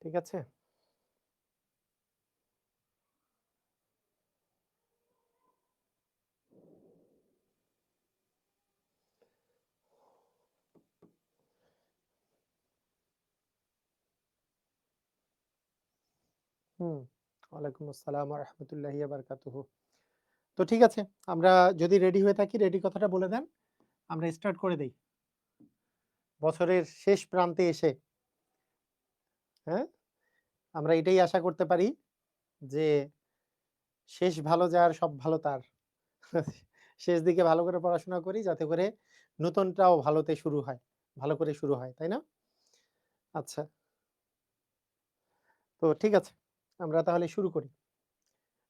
ঠিক আছে? ওয়ালাইকুম আসসালাম ওয়া রাহমাতুল্লাহি ওয়া বারাকাতুহু। তো ঠিক আছে, আমরা যদি রেডি হয়ে থাকি, রেডি কথাটা বলে দেন। আমরা স্টার্ট করে দেই। বছরের শেষ প্রান্তে এসে, হ্যাঁ? আমরা এটাই আশা করতে পারি যে শেষ ভালো যার সব ভালো তার। শেষ দিকে ভালো করে পড়াশোনা করি যাতে করে নতুনটাও ভালোতে শুরু হয়। ভালো করে শুরু হয়, তাই না? আচ্ছা, তো ঠিক আছে। আমরা তাহলে শুরু করি।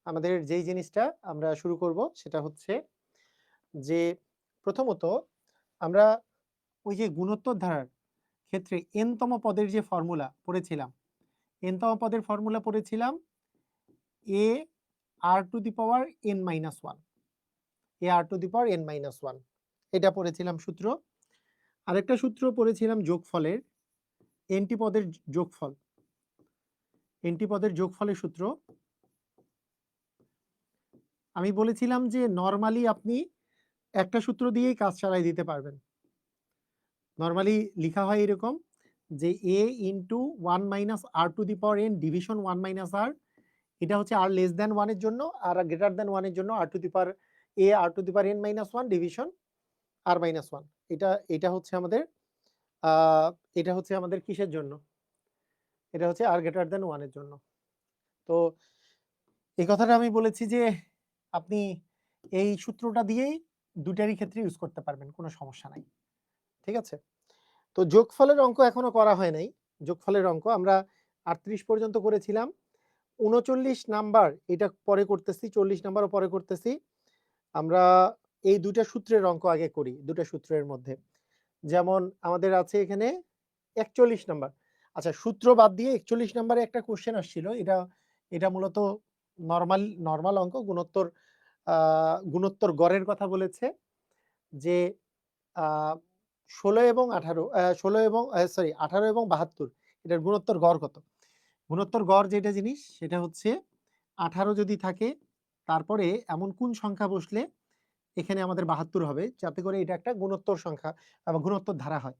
আমাদের যেই জিনিসটা আমরা শুরু করব সেটা হচ্ছে যে প্রথমত আমরা ওই যে গুণোত্তর ধারার ক্ষেত্রে n তম পদের যে ফর্মুলা পড়েছিলাম, n তম পদের ফর্মুলা পড়েছিলাম a r to the power n minus 1, a r to the power n minus 1, এটা পড়েছিলাম সূত্র। আরেকটা সূত্র পড়েছিলাম যোগফলের, nটি পদের যোগফল, nটি পদের যোগফলের সূত্র। আমি বলেছিলাম যে নরমালি আপনি একটা সূত্র দিয়েই কাজ চালাই দিতে পারবেন। নরমালি লিখা হয় এরকম যে a into 1 minus r to the power n division 1 minus r, এটা হচ্ছে r লেস দ্যান 1 এর জন্য, আর গ্রেটার দ্যান 1 এর জন্য r to the power a r to the power n minus 1 division r minus 1। এটা হচ্ছে আমাদের এটা হচ্ছে আমাদের কিসের জন্য? এটা হচ্ছে r গ্রেটার দ্যান 1 এর জন্য। তো এই কথাটা আমি বলেছি যে আপনি এই সূত্রটা দিয়েই দুটারই ক্ষেত্রে ইউজ করতে পারবেন, কোনো সমস্যা নাই। ঠিক আছে? তো যোগফলের অঙ্ক এখনো করা হয় নাই। যোগফলের অঙ্ক আমরা 38 পর্যন্ত করেছিলাম। ৩৯ নাম্বার এটা পরে করতেছি, ৪০ নাম্বারও পরে করতেছি। আমরা এই ২ টা সূত্রের অঙ্ক আগে করি, ২ টা সূত্রের মধ্যে। যেমন আমাদের আছে এখানে ৪১ নাম্বার। আচ্ছা, সূত্র বাদ দিয়ে ৪১ নাম্বারে একটা কোয়েশ্চেন আসছিল। এটা মূলত নরমাল অঙ্ক, গুণোত্তর গড়ের কথা বলেছে যে আ ১৬ এবং ১৮ ১৬ এবং সরি ১৮ এবং ৭২ এটার গুণোত্তর গড় কত? গুণোত্তর গড় যেটা জিনিস সেটা হচ্ছে ১৮ যদি থাকে তারপরে এমন কোন সংখ্যা বসলে এখানে আমাদের ৭২ হবে যাতে করে এটা একটা গুণোত্তর সংখ্যা বা গুণোত্তর ধারা হয়।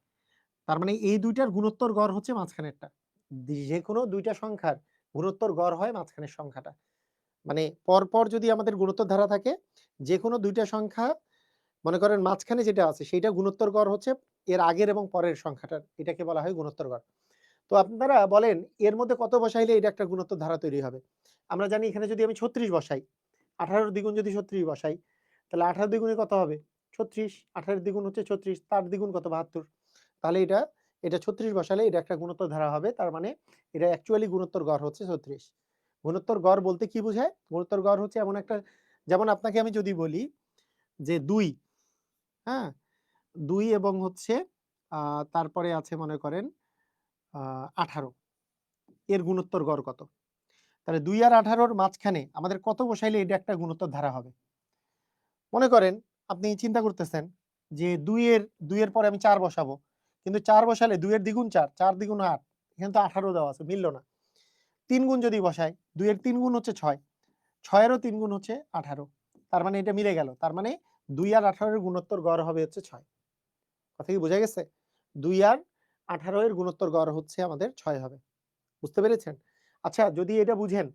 তার মানে এই ২ টার গুণোত্তর গড় হচ্ছে মাঝখানেরটা। যেকোনো ২ টা সংখ্যার গুণোত্তর গড় হয় মাঝখানের সংখ্যাটা। মানে পরপর যদি আমাদের গুণোত্তর ধারা থাকে, যেকোনো ২ টা সংখ্যা মনে করেন মাঝখানে যেটা আছে সেইটা গুণোত্তর গড় হচ্ছে এর আগের এবং পরের সংখ্যাটার, এটাকে বলা হয় গুণোত্তর গড়। তো আপনারা বলেন এর মধ্যে কত বসাইলে এটা একটা গুণোত্তর ধারা তৈরি হবে? আমরা জানি এখানে যদি আমি ৩৬ বসাই, ১৮ র দ্বিগুণ যদি ৩৬ বসাই, তাহলে ১৮ দ্বিগুণে কত হবে? ৩৬, ১৮ এর দ্বিগুণ হচ্ছে ৩৬, তার দ্বিগুণ কত? ৭২। তাহলে এটা ৩৬ বসালে এটা একটা গুণোত্তর ধারা হবে। তার মানে এটা অ্যাকচুয়ালি গুণোত্তর গড় হচ্ছে ৩৬। গুণোত্তর গড় বলতে কি বোঝায়? গুণোত্তর গড় হচ্ছে এমন একটা, যেমন আপনাকে আমি যদি বলি যে ২, হ্যাঁ? ২ এবং হচ্ছে তারপরে আছে মনে করেন ১৮, এর গুণোত্তর গড় কত? তাহলে ২ আর ১৮ র মাঝখানে আমাদের কত বসাইলে এটা একটা গুণোত্তর ধারা হবে? মনে করেন আপনি চিন্তা করতেছেন যে ২ এর পরে আমি ৪ বসাবো। কিন্তু ৪ বসালে ২ এর দ্বিগুণ ৪, ৪ দ্বিগুণ ৮। এখানে তো ১৮ দেওয়া আছে, মিলল না। ৩ গুণ যদি বসাই, ২ এর ৩ গুণ হচ্ছে ৬, ৬ এরও ৩ গুণ হচ্ছে ১৮। তার মানে এটা মিলে গেল। তার মানে ২ আর ১৮ এর গুণোত্তর গড় হবে হচ্ছে ৬। কথা কি বোঝা গেছে? ২ আর ১৮ এর গুণোত্তর গড় হচ্ছে আমাদের ৬ হবে। বুঝতে পেরেছেন? আচ্ছা, যদি এটা বুঝেন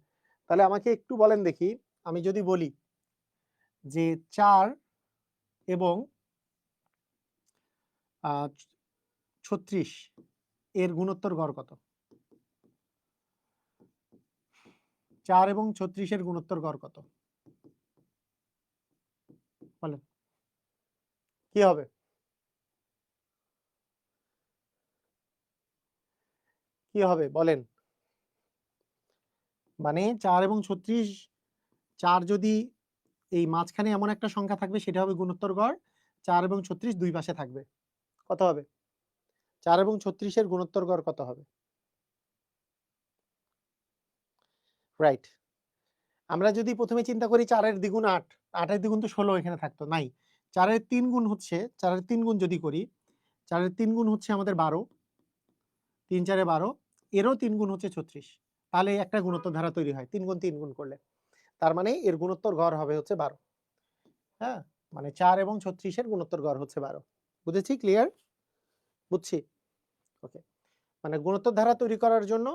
তাহলে আমাকে একটু বলেন দেখি, আমি যদি বলি যে ৪ এবং আ ৩৬ এর গুণোত্তর গড় কত? ৪ এবং ৩৬ এর গুণোত্তর গড় কত? বলেন। কি হবে? কি হবে বলেন? মানে ৪ এবং ৩৬, ৪ যদি এই মাঝখানে এমন একটা সংখ্যা থাকবে সেটা হবে গুণোত্তর গড়। ৪ এবং ৩৬ ২ পাশে থাকবে। কত হবে? ৪ এবং ৩৬ এর গুণোত্তর গড় কত হবে? রাইট। আমরা যদি ১ম এ চিন্তা করি ৪ এর দ্বিগুণ ৮, ৮ এর দ্বিগুণ তো ১৬ এখানে থাকতো, নাই। ৪ এর ৩ গুণ হচ্ছে, ৪ এর ৩ গুণ যদি করি, ৪ এর ৩ গুণ হচ্ছে আমাদের ১২, ৩ ৪ এ ১২। এরও 3 গুণ হচ্ছে 36, তাহলে একটা গুণোত্তর ধারা তৈরি হয় 3 গুণ 3 গুণ করলে। তার মানে এর গুণোত্তর গড় হবে হচ্ছে 12। হ্যাঁ, মানে 4 এবং 36 এর গুণোত্তর গড় হচ্ছে 12। বুঝেছি? ক্লিয়ার? বুঝছি? ওকে। মানে গুণোত্তর ধারা তৈরি করার জন্য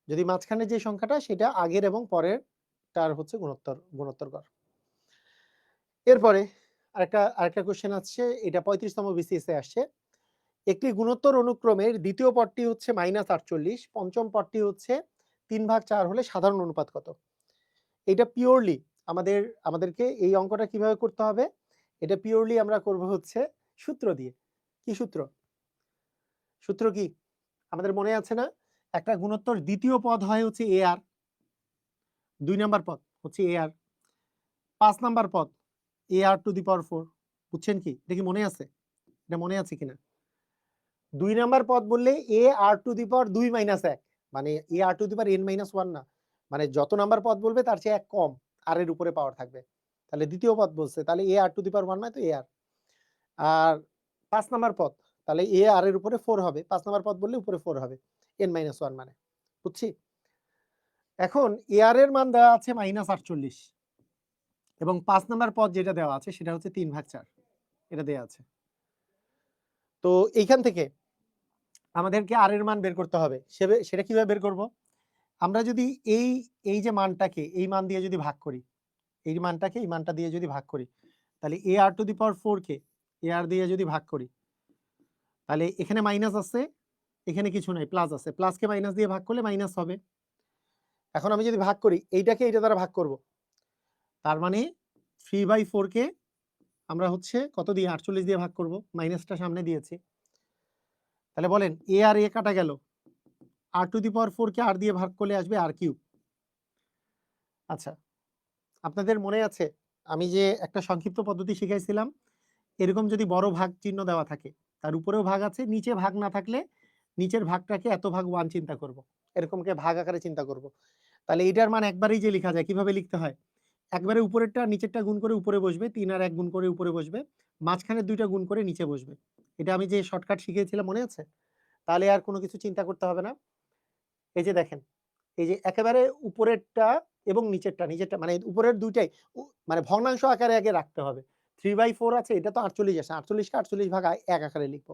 যদি মাঝখানে যে সংখ্যাটা সেটা আগের এবং পরের তার হচ্ছে গুণোত্তর গড়। এরপরে আরেকটা কোশ্চেন আসছে, এটা 35তম বিসিএস এ আসছে। একটি গুণোত্তর অনুক্রমের দ্বিতীয় পদটি হচ্ছে -48, পঞ্চম পদটি হচ্ছে 3/4 হলে সাধারণ অনুপাত কত? এটা পিওরলি আমাদেরকে এই অঙ্কটা কিভাবে করতে হবে? এটা পিওরলি আমরা করব হচ্ছে সূত্র দিয়ে। কি সূত্র? সূত্র কি? আমাদের মনে আছে না? একটা গুণোত্তর দ্বিতীয় পদ হয় হচ্ছে AR, 2 নাম্বার পদ হচ্ছে AR, 5 নাম্বার পদ AR⁴। বুঝছেন কি? এটা কি মনে আছে? এটা মনে আছে কিনা? 2 নাম্বার পদ বললে AR⁴ 1, মানে AR⁴n-1 না। মানে যত নাম্বার পদ বলবে তার চেয়ে 1 কম আর এর উপরে পাওয়ার থাকবে। তাহলে দ্বিতীয় পদ বলছে, তাহলে AR⁴ মানে তো AR। আর 5 নাম্বার পদ, তাহলে AR এর উপরে 4 হবে। 5 নাম্বার পদ বললে উপরে 4 হবে। n-1 মানে। বুঝছি? এখন AR এর মান দেওয়া আছে -48 এবং 5 নাম্বার পদ যেটা দেওয়া আছে সেটা হচ্ছে 3/4, এটা দেয়া আছে। তো এইখান থেকে আমাদেরকে আর এর মান বের করতে হবে। সেটা কিভাবে বের করব? আমরা যদি এই যে মানটাকে এই মান দিয়ে যদি ভাগ করি, এই মানটাকে এই মানটা দিয়ে যদি ভাগ করি, তাহলে AR⁴ কে AR দিয়ে যদি ভাগ করি, তাহলে এখানে মাইনাস আছে, এখানে কিছু নাই, প্লাস আছে। প্লাসকে মাইনাস দিয়ে ভাগ করলে মাইনাস হবে। এখন আমি যদি ভাগ করি, এইটাকে এইটা দ্বারা ভাগ করব, তার মানে 3/4 কে আমরা হচ্ছে কত দিয়ে 48 দিয়ে ভাগ করব, মাইনাসটা সামনে দিয়েছি। তাহলে বলেন এ আর এ কাটা গেল, R⁴ কে আর দিয়ে ভাগ করলে আসবে R3। আচ্ছা, আপনাদের মনে আছে আমি যে একটা সংক্ষিপ্ত পদ্ধতি শিখাইছিলাম, এরকম যদি বড় ভাগ চিহ্ন দেওয়া থাকে, তার উপরেও ভাগ আছে, নিচে ভাগ না থাকলে নিচের ভাগটাকে এত ভাগ 1 চিন্তা করব, এরকমকে ভাগ আকারে চিন্তা করব। তাহলে এটার মান একবারেই যে লেখা যায়, কিভাবে লিখতে হয়? একবারে উপরেরটা নিচেরটা গুণ করে উপরে বসবে, 3 আর 1 গুণ করে উপরে বসবে, মাঝখানে 2টা গুণ করে নিচে বসবে। এটা আমি যে শর্টকাট শিখিয়েছিলাম মনে আছে? তাহলে আর কোনো কিছু চিন্তা করতে হবে না। এই যে দেখেন, এই যে একেবারে উপরেরটা এবং নিচেরটা মানে উপরের 2টাই মানে ভগ্নাংশ আকারে আগে রাখতে হবে। 3/4 আছে, এটা তো 48 আসে। 48 কে 48 ভাগ 1 আকারে লিখবো।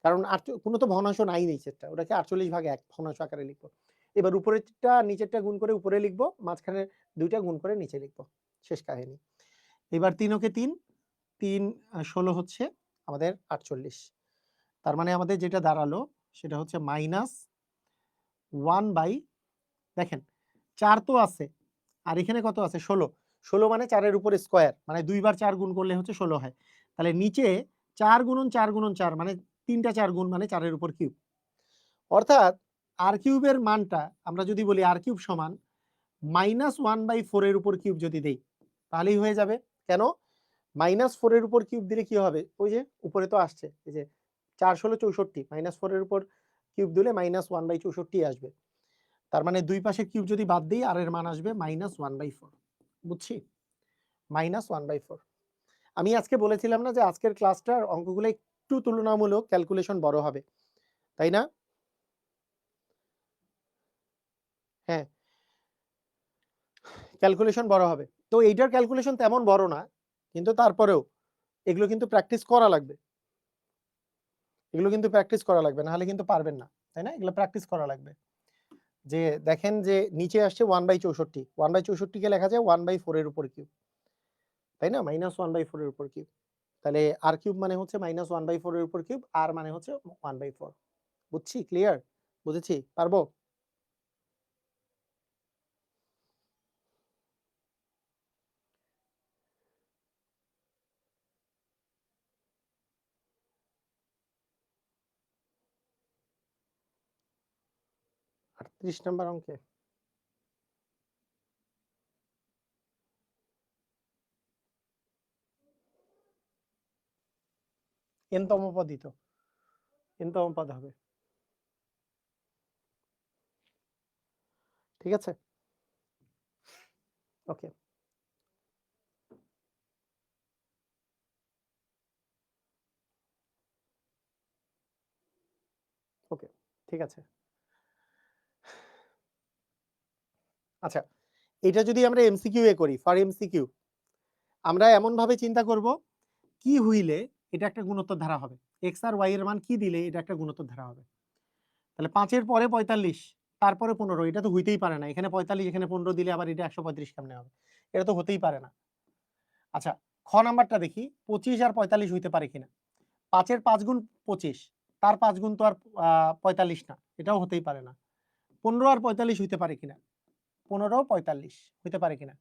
কারণ কোনো তো ভগ্নাংশ নাই নিচেরটা। ওটাকে 48 ভাগ 1 ভগ্নাংশ আকারে লিখবো। এবার উপরেরটা নিচেরটা গুণ করে উপরে লিখবো, মাঝখানে 2টা গুণ করে নিচে লিখবো। শেষ কাহিনী। এবার 3 ওকে 3, 3 16 হচ্ছে আমাদের 48। তার মানে আমাদের যেটা দাঁড়ালো সেটা হচ্ছে -1 দেখেন 4 তো আছে, আর এখানে কত আছে 16। 16 মানে 4 এর উপরে স্কয়ার, মানে 2 বার 4 গুণ করলে হচ্ছে 16 হয়। তাহলে নিচে 4 গুণন 4 গুণন 4 মানে 3টা 4 গুণ মানে 4 এর উপর কিউব। অর্থাৎ আর কিউবের মানটা আমরা যদি বলি আর কিউব সমান -1/4 এর উপর কিউব যদি দেই, তাহলেই হয়ে যাবে। কেন? -4 এর উপর কিউব দিলে কি হবে? ওই যে উপরে তো আসছে, এই যে 4 16 64, -4 এর উপর কিউব দিলে -1/64 আসবে। তার মানে দুই পাশের কিউব যদি বাদ দিই আর এর মান আসবে -1/4। বুঝছি? -1/4। আমি আজকে বলেছিলাম না যে আজকের ক্লাসটার অঙ্কগুলো একটু তুলনামূলক ক্যালকুলেশন বড় হবে, তাই না? হ্যাঁ, ক্যালকুলেশন বড় হবে। তো এইটার ক্যালকুলেশন তেমন বড় না, কিন্তু তারপরেও এগুলো কিন্তু প্র্যাকটিস করা লাগবে। এগুলো কিন্তু প্র্যাকটিস করা লাগবে, নাহলে কিন্তু পারবেন না, তাই না? এগুলো প্র্যাকটিস করা লাগবে। যে দেখেন যে নিচে আসছে 1/64, 1/64 কে লেখা যায় 1/4 এর উপর কিউব, তাই না? -1/4 এর উপর কিউব। তাহলে আর কিউব মানে হচ্ছে -1/4 এর উপর কিউব, আর মানে হচ্ছে 1/4। বুঝছি? ক্লিয়ার? বুঝেছি? পারবো? আর ৩০ নাম্বার অঙ্কে n তম পদই তো, n তম পদ হবে। ঠিক আছে? ওকে। ওকে, ঠিক আছে। আচ্ছা, এটা যদি আমরা এমসিকিউ এ করি, ফর এমসিকিউ আমরা এমনভাবে চিন্তা করব, কি হইলে এটা একটা গুণোত্তর ধারা হবে। এক্স আর ওয়াই এর মান কি দিলে এটা একটা গুণোত্তর ধারা হবে। তাহলে ৫ এর পরে ৪৫, তারপরে ১৫, এটা তো হইতেই পারে না। এখানে ৪৫, এখানে ১৫ দিলে আবার এটা ১৩৫ কেমনে হবে? এটা তো হতেই পারে না। আচ্ছা, খ নাম্বারটা দেখি ২৫ আর ৪৫ হইতে পারে কিনা? ৫ এর ৫ গুণ ২৫, তার ৫ গুণ তো আর ৪৫ না, এটাও হতেই পারে না। ১৫ আর ৪৫ হইতে পারে কিনা? ১৫, ৪৫ হইতে পারে কিনা?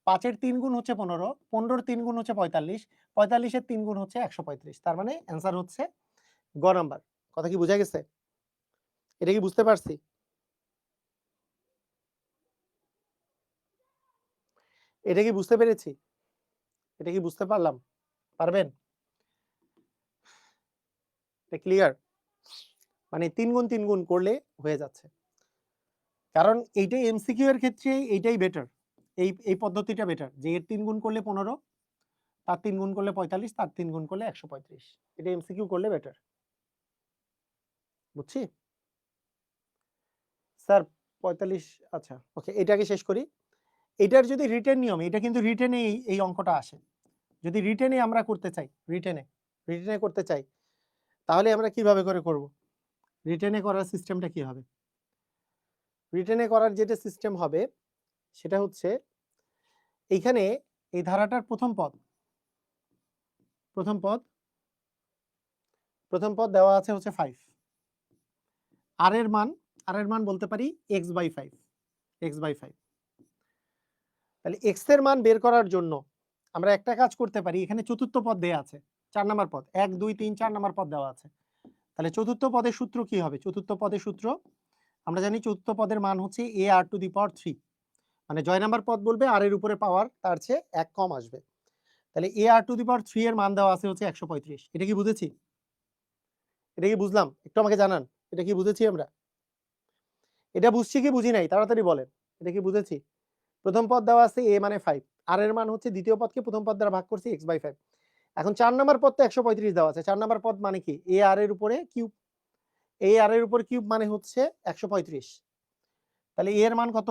৫ এর ৩ গুণ হচ্ছে ১৫, ১৫ এর ৩ গুণ হচ্ছে ৪৫, ৪৫ এর ৩ গুণ হচ্ছে ১৩৫। তার মানে অ্যান্সার হচ্ছে গ নাম্বার। কথা কি বুঝা গেছে? এটা কি বুঝতে পারছি? এটা কি বুঝতে পেরেছি? এটা কি বুঝতে পারলাম? পারবেন? এটা ক্লিয়ার? মানে ৩ গুণ ৩ গুণ করলে হয়ে যাচ্ছে। কারণ এইটাই এমসিকিউ এর ক্ষেত্রে এইটাই বেটার। এই পদ্ধতিটা বেটার যে এর ৩ গুণ করলে ১৫, তার ৩ গুণ করলে ৪৫, তার ৩ গুণ করলে ১৩৫। এটা এমসিকিউ করলে বেটার। বুঝছি? স্যার ৪৫, আচ্ছা ওকে, এটা আগে শেষ করি। এটার যদি রিটেন নিয়ম, এটা কিন্তু রিটেনে এই অঙ্কটা আসে। যদি রিটেনে আমরা করতে চাই, রিটেনে করতে চাই, তাহলে আমরা কিভাবে করে করব? রিটেনে করার সিস্টেমটা কি হবে? রিটেনে করার যেটা সিস্টেম হবে সেটা হচ্ছে এইখানে এই ধারাটার প্রথম পদ দেওয়া আছে হচ্ছে 5। আর এর মান বলতে পারি x/5, x/5। তাহলে x এর মান বের করার জন্য আমরা একটা কাজ করতে পারি, এখানে চতুর্থ পদ দেয়া আছে, 4 নাম্বার পদ, 1 2 3 4 নাম্বার পদ দেওয়া আছে। তাহলে চতুর্থ পদের সূত্র কি হবে? চতুর্থ পদের সূত্র আমরা জানি, চতুর্থ পদের মান হচ্ছে ar⁴, মানে জয় নাম্বার পদ বলবে আর এর উপরে পাওয়ার তার চেয়ে 1 কম আসবে। তাহলে ar⁴ এর মান দেওয়া আছে হচ্ছে 135। এটা কি বুঝেছি? এটা কি বুঝলাম? একটু আমাকে জানান, এটা কি বুঝেছি আমরা? এটা বুঝছি কি বুঝি নাই তাড়াতাড়ি বলেন। এটা কি বুঝেছি? প্রথম পদ দেওয়া আছে a মানে 5, আর এর মান হচ্ছে দ্বিতীয় পদকে প্রথম পদ দ্বারা ভাগ করছি x/5। এখন 4 নাম্বার পদ তো 135 দেওয়া আছে। 4 নাম্বার পদ মানে কি? a r এর উপরে কিউব, a r এর উপরে কিউব মানে হচ্ছে 135। তাহলে a এর মান কত?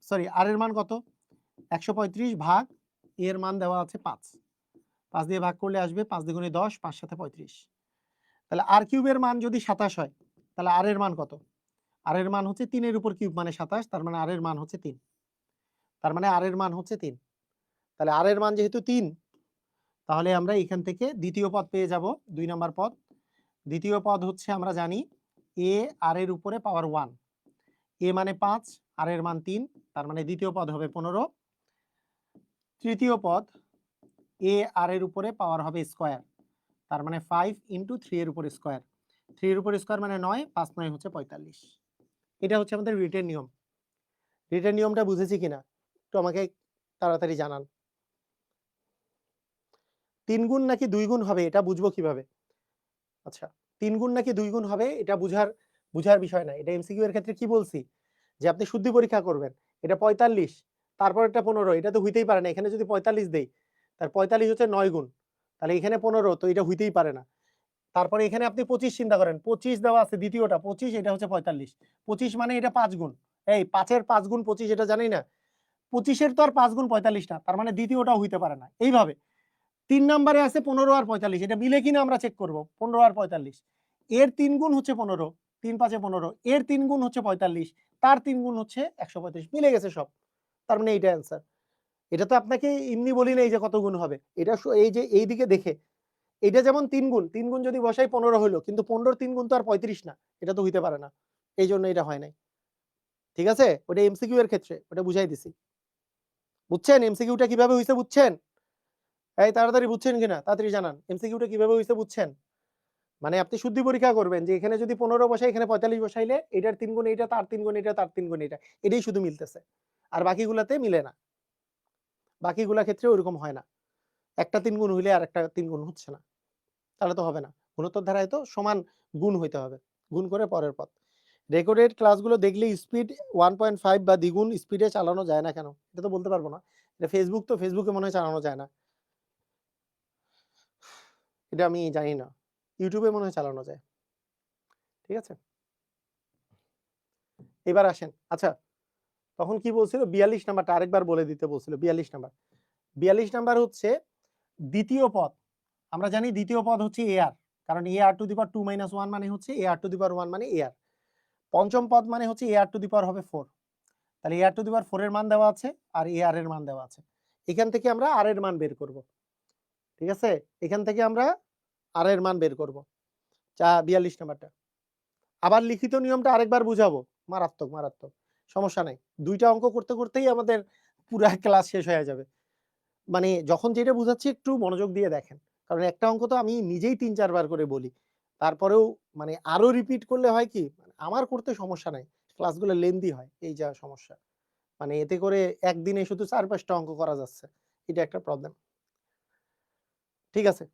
সরি, r এর মান কত? 135 ভাগ a এর মান দেওয়া আছে 5। 5 দিয়ে ভাগ করলে আসবে 5 দ্বিগুণে 10, 5 সাথে 35। তাহলে r কিউবের মান যদি 27 হয়, তাহলে r এর মান কত? r এর মান হচ্ছে 3 এর উপর কিউব মানে 27, তার মানে r এর মান হচ্ছে 3। তার মানে r এর মান হচ্ছে 3। তাহলে r এর মান যেহেতু 3, তাহলে আমরা এখান থেকে দ্বিতীয় পদ পেয়ে যাব, 2 নাম্বার পদ। দ্বিতীয় পদ হচ্ছে আমরা জানি a r এর উপরে পাওয়ার 1, a মানে 5, r এর মান 3, তার মানে দ্বিতীয় পদ হবে 15। তৃতীয় পদ a r এর উপরে পাওয়ার হবে স্কয়ার, তার মানে 5 × 3 এর উপর স্কয়ার। 3 এর উপর স্কয়ার মানে 9, 5 9 হচ্ছে 45। এটা হচ্ছে আমাদের রিটেন নিয়ম। রিটেন নিয়মটা বুঝেছি কিনা একটু আমাকে তাড়াতাড়ি জানান। 3 গুণ নাকি 2 গুণ হবে এটা বুঝবো কিভাবে? আচ্ছা, 3 গুণ নাকি 2 গুণ হবে এটা বুঝার বিষয় না। এটা এমসিকিউ এর ক্ষেত্রে কি বলছি? যে আপনি শুদ্ধি পরীক্ষা করবেন। এটা 45, তারপর এটা 15, এটা তো হইতেই পারে না। এখানে যদি 45 দেই, তার 45 হচ্ছে 9 গুণ। তাহলে এখানে 15, তো এটা হইতেই পারে না। তারপরে এখানে আপনি 25 চিন্তা করেন। 25 দেওয়া আছে দ্বিতীয়টা 25, এটা হচ্ছে 45। 25 মানে এটা 5 গুণ। এই 5 এর 5 গুণ 25 এটা জানি না। 25 এর তো আর 5 গুণ 45 না। তার মানে দ্বিতীয়টাও হইতে পারে না। এইভাবে 3 নম্বরে আছে 15 আর 45, এটা মিলে কিনা আমরা চেক করব। 15 আর 45, এর 3 গুণ হচ্ছে 15, 3 5 এ 15, এর 3 গুণ হচ্ছে 45, তার 3 গুণ হচ্ছে 135, মিলে গেছে সব। তার মানে এইটা অ্যান্সার। এটা তো আপনাকে এমনি বলি নাই যে কত গুণ হবে। এটা এই যে এই দিকে দেখে, এটা যেমন 3 গুণ, 3 গুণ যদি বসাই 15 হলো, কিন্তু 15 3 গুণ তো আর 35 না। এটা তো হইতে পারে না। এইজন্য এটা হয় নাই। ঠিক আছে? ওটা এমসিকিউ এর ক্ষেত্রে ওটা বুঝাই দিছি। বুঝছেন এমসিকিউটা কিভাবে হইছে বুঝছেন? এই তাড়াতাড়ি বুঝছেন কিনা তাড়াতাড়ি জানান। এমসিকিউটা কিভাবে হইছে বুঝছেন? মানে আপনি শুদ্ধি পরীক্ষা করবেন যে এখানে যদি 15 বসাই, এখানে 45 বসাইলে এটার 3 গুণ এটা, তার 3 গুণ এটা, তার 3 গুণ এটা, এটাই শুধু মিলতেছে। আর বাকিগুলাতে মিলে না। বাকিগুলা ক্ষেত্রে ওরকম হয় না। একটা 3 গুণ হইলে আর একটা 3 গুণ হচ্ছে না। তাহলে তো হবে না। গুণোত্তর ধারায় তো সমান গুণ হইতে হবে। গুণ করে পরের পদ। রেকর্ডেড ক্লাসগুলো দেখলে স্পিড 1.5 বা দ্বিগুণ স্পিডে চালানো যায় না কেন? এটা তো বলতে পারবো না। এটা ফেসবুক, তো ফেসবুকে মনে হয় চালানো যায় না। এটা আমি জানি না। ইউটিউবে মনে হয় চালানো যায়। ঠিক আছে? এবার আসেন। আচ্ছা, তখন কি বলছিল 42 নাম্বারটা আরেকবার বলে দিতে বলছিল। 42 নাম্বার হচ্ছে দ্বিতীয় পদ। আমরা জানি দ্বিতীয় পদ হচ্ছে ar, কারণ ar টু দি পাওয়ার 2 - 1 মানে হচ্ছে ar টু দি পাওয়ার 1 মানে ar। পঞ্চম পদ মানে হচ্ছে ar টু দি পাওয়ার হবে 4। তাহলে ar টু দি পাওয়ার 4 এর মান দেওয়া আছে আর ar এর মান দেওয়া আছে। এখান থেকে আমরা r এর মান বের করব। ঠিক আছে? এখান থেকে আমরা r এর মান বের করব। 42 নাম্বারটা। আবার লিখিত নিয়মটা আরেকবার বুঝাবো। মারাত্মক। সমস্যা নাই। 2টা অঙ্ক করতে করতেই আমাদের পুরা ক্লাস শেষ হয়ে যাবে। মানে যখন যেটা বুঝাচ্ছি একটু মনোযোগ দিয়ে দেখেন। কারণ একটা অঙ্ক তো আমি নিজেই ৩-৪ বার করে বলি। তারপরেও মানে আরো রিপিট করলে হয় কি? আমার করতে সমস্যা নাই। ক্লাসগুলো লেন্দি হয়। এই যা সমস্যা। মানে এতে করে একদিনে শুধু ৪-৫ টা অঙ্ক করা যাচ্ছে। এটা একটা প্রবলেম। ঠিক আছে?